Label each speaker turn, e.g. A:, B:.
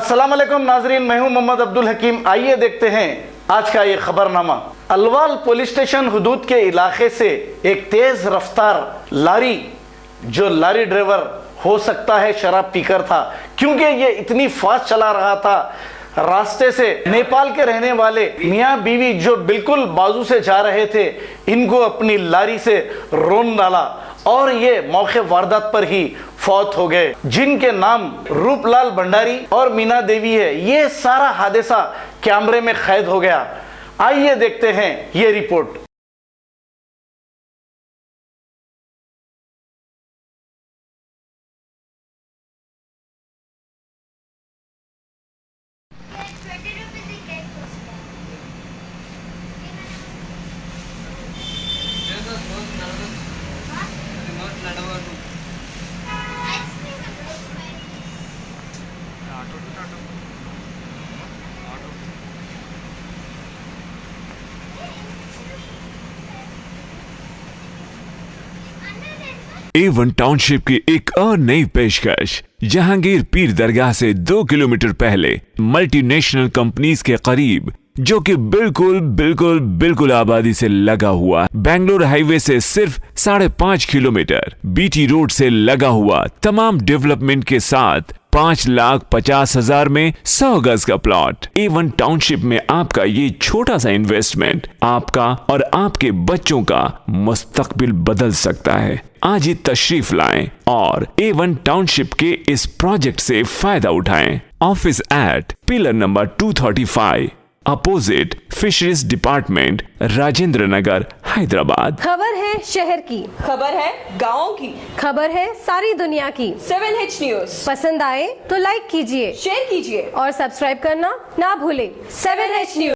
A: अस्सलाम वालेकुम नाजरीन, मैं हूं मोहम्मद अब्दुल हकीम। आइए देखते हैं आज का ये खबरनामा। अलवाल पुलिस स्टेशन हुदूद के इलाके से एक तेज रफ्तार लारी, जो लारी ड्राइवर हो सकता है शराब पीकर था, क्योंकि ये इतनी फास्ट चला रहा था। रास्ते से नेपाल के रहने वाले मियाँ बीवी जो बिल्कुल बाजू से जा रहे थे, इनको अपनी लारी से रोन डाला और ये मौके वारदात पर ही फौत हो गए, जिनके नाम रूपलाल भंडारी और मीना देवी है। ये सारा हादसा कैमरे में कैद हो गया। आइए देखते हैं ये रिपोर्ट।
B: A1 टाउनशिप की एक और नई पेशकश। जहांगीर पीर दरगाह से 2 किलोमीटर पहले मल्टीनेशनल कंपनीज के करीब, जो कि बिल्कुल आबादी से लगा हुआ, बेंगलोर हाईवे से सिर्फ 5.5 किलोमीटर, बीटी रोड से लगा हुआ, तमाम डेवलपमेंट के साथ 5,50,000 में 100 गज का प्लॉट। A1 टाउनशिप में आपका ये छोटा सा इन्वेस्टमेंट आपका और आपके बच्चों का मुस्तकबिल बदल सकता है। आज ही तशरीफ लाएं और A1 टाउनशिप के इस प्रोजेक्ट से फायदा उठाएं। Office at pillar number 235 opposite fisheries department, Rajendra Nagar, Hyderabad.
C: खबर है शहर की,
D: खबर है गाँव की,
C: खबर है सारी दुनिया की।
D: 7H न्यूज
C: पसंद आए तो लाइक कीजिए,
D: शेयर कीजिए
C: और सब्सक्राइब करना ना भूलें।
D: 7H news.